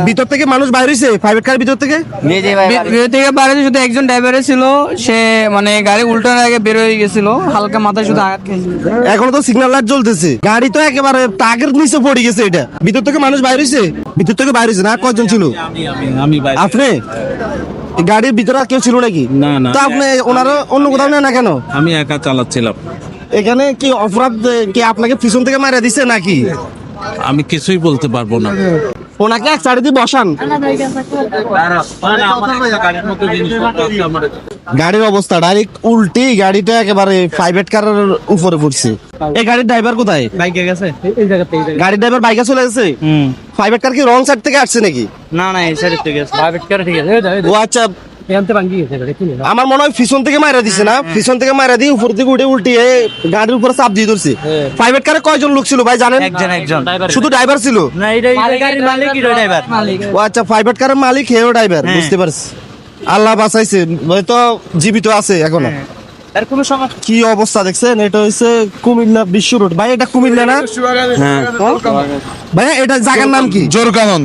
ভিতর থেকে মানুষ বাইরে হয়েছে প্রাইভেট কার ভিতর থেকে? ভিতর থেকে বাইরে শুধু একজন ড্রাইভারে ছিল, সে মানে গাড়ি উল্টানোর আগে বের হয়ে গেছিল, হালকা মাথায় শুধু আঘাত খেয়েছিল। এখনো তো সিগন্যাল লাইট জ্বলতেছে, গাড়ি তো একেবারে টাকের নিচে পড়ে গেছে। এটা ভিতর থেকে মানুষ বাইরে হয়েছে? ভিতর থেকে বাইরে হয়েছে না? কয়জন ছিল? আপনি গাড়ির ভিতরে আর কেউ ছিল নাকি? না, না। তো আপনি ওনারা অন্য কোথাও নেন না কেন? আমি একা চালাচ্ছিলাম। এখানে কি অপরাধ কি আপনাকে পিছন থেকে মারা দিছে নাকি? আমি কিছুই বলতে পারবো না। ওনাকে এক সাইডে দিয়ে বসান। গাড়ির অবস্থা ডাইরেক্ট উল্টি, গাড়িটা একেবারে প্রাইভেট কারের উপরে পড়ছে। এই গাড়ির ড্রাইভার কোথায়? বাইকে গেছে গাড়ির ড্রাইভার বাইকে চলে গেছে। প্রাইভেট কার কি রং সাইড থেকে আসছে নাকি? না না, এই সাইড থেকে গেছে, প্রাইভেট কার ঠিক আছে। ও আচ্ছা, আমার মনে হয় পিছন থেকে মারা দিছে না? পিছন থেকে মারা দিয়ে উপর দিকে উঠে উল্টিয়ে গাড়ির উপরে চাপ দিয়ে ধরছে। প্রাইভেট কারে কয়জন লোক ছিল ভাই জানেন? একজন শুধু ড্রাইভার ছিল? না, এটা গাড়ির মালিক, ড্রাইভার। ও আচ্ছা, প্রাইভেট কারের মালিক হেও ড্রাইভার, বুঝতে পারছি। আল্লাহ বাঁচাইছে, হয়তো জীবিত আছে এখনো। আর কোনো সমস্যা? কি অবস্থা দেখছেন? এটা হচ্ছে কুমিল্লা বিশ্ব রোড। ভাই এটা কুমিল্লা না? ভাই এটা জায়গার নাম কি? জোরকানন।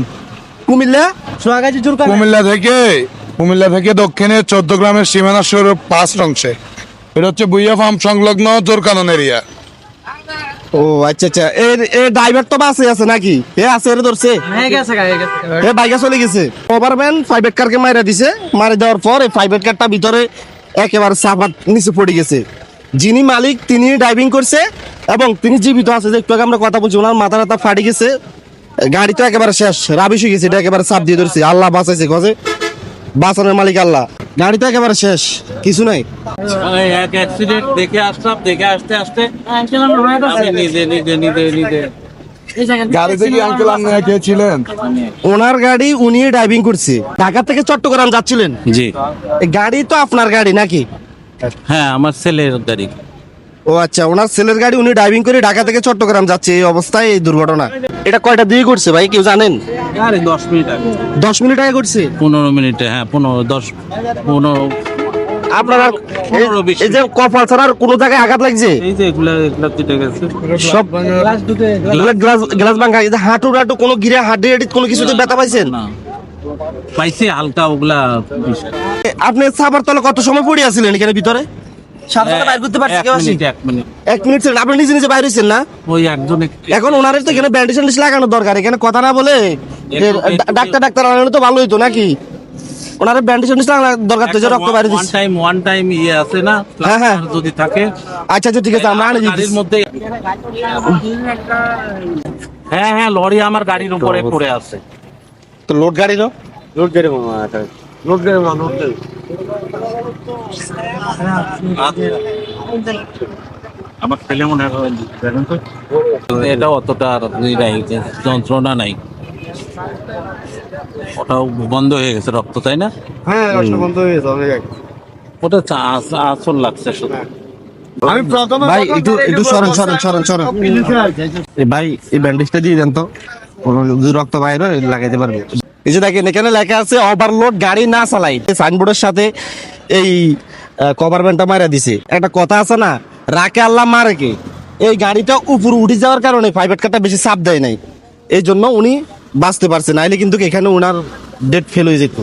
কুমিল্লা সোয়াগাজী জোরকানন। কুমিল্লা থেকে দক্ষিণে 14 গ্রামের সীমানা শুরু 5 অংশে। এটা হচ্ছে বুইয়া ফার্ম সংলগ্ন জোরকানন এরিয়া। ও আচ্ছা আচ্ছা, এর ড্রাইভার তো বাসে আছে নাকি? এ আছে, এর ধরছে? হ্যাঁ গেছে, এ বাইকে চলে গেছে। ওভারম্যান প্রাইভেট কারকে মাইরা দিছে। মারা দেওয়ার পর এই প্রাইভেট কারটা ভিতরে একেবারে চাপার নিচে পড়ে গেছে। যিনি মালিক তিনি ড্রাইভিং করছে এবং তিনি জীবিত আছে। যে একটু আগে আমরা কথা বলছি, ওনার মাথা টাথা ফাটি গেছে, গাড়ি তো একেবারে শেষ, রাবিশ হয়ে গেছে। এটা একেবারে চাপ দিয়ে ধরছে। আল্লাহ বাঁচাইছে, গজে বাঁচানোর মালিক আল্লাহ। গাড়ি তো একেবারে শেষ, কিছু নাই। এক অ্যাক্সিডেন্ট দেখে আসলাম, দেখে আসতে আসতে আমি নিজে গাড়ি থেকে আঙ্কেল আপনি ছিলেন? ওনার গাড়ি উনি ড্রাইভিং করছে, ঢাকা থেকে চট্টগ্রাম যাচ্ছিলেন। জি, এই গাড়ি তো আপনার গাড়ি নাকি? হ্যাঁ, আমার ছেলের গাড়ি। ও আচ্ছা, ওনার ছেলের গাড়ি, উনি ড্রাইভিং করে ঢাকা থেকে চট্টগ্রাম যাচ্ছে, এই অবস্থায় এই দুর্ঘটনা। এটা কয়টা দিয়ে করছে ভাই, কেউ জানেন? আরে 10 মিনিট আগে, 10 মিনিট আগে করছে। 15 মিনিটে, হ্যাঁ 15 আপনার আর 15-20 এই যে কপাল ছাড়া আর কোনো জায়গায় আঘাত লাগছে? এই যে এগুলা কেটে গেছে সব গ্লাস ভাঙা। এই যে হাঁটু টাটু কোনো গিরে হাড্ডি হাড্ডি কোনো কিছুতে ব্যথা পাইছেন? না, পাইছে হালকা ওগুলা। আপনি সাবার তলে কত সময় পড়ে আছিলেন এখানে ভিতরে? সাথে বাইরে করতে পারছেন কেউ আসি? 1 মিনিট ছিলেন আপনি? নিজে নিজে বাইরে হয়েছেন না? ওই একজন এখন ওনারের তো এখানে ব্যান্ডেজ ট্যান্ডেজ লাগানো দরকার। এখানে কথা না বলে ডাক্তার আনানো তো ভালো হইতো নাকি? ওনার ব্যান্ডেজ ট্যান্ডেজ লাগানো দরকার তো, যে রক্ত বাইরে দিচ্ছে। ওয়ান টাইম ইয়ে আছে না, হ্যাঁ, হ্যাঁ। যদি থাকে। আচ্ছা আচ্ছা, ঠিক আছে, আমরা আনে গাড়ির মধ্যে। হ্যাঁ হ্যাঁ, লরি আমার গাড়ির উপরে পড়ে আছে। তো লোড গাড়ি না? আমার ছেলে মনে হয় এটা অতটা যন্ত্রণা নাই, ওটাও বন্ধ হয়ে গেছে রক্ত, তাই না? হ্যাঁ, বন্ধ হয়ে গেছে অনেক আগে। ওটা আসল লাগছে শুধু। আমি প্রথমে ভাই একটু সরেন। ভাই এই ব্যান্ডেজটা দিয়ে দেন তো, যদি রক্ত বাইরে লাগাইতে পারবে। এই যে দেখেন এখানে লেখা আছে ওভারলোড গাড়ি না চালাই। সাইনবোর্ডের সাথে এই কভার ব্যান্ডটা মারা দিছে। একটা কথা আছে না, রাকে আল্লাহ মারে কে। এই গাড়িটা উপরে উঠে যাওয়ার কারণে প্রাইভেট কারটা বেশি চাপ দেয় নাই, এই জন্য উনি বাঁচতে পারছে, নাইলে কিন্তু এখানে ওনার ডেট ফেল হয়ে যেত।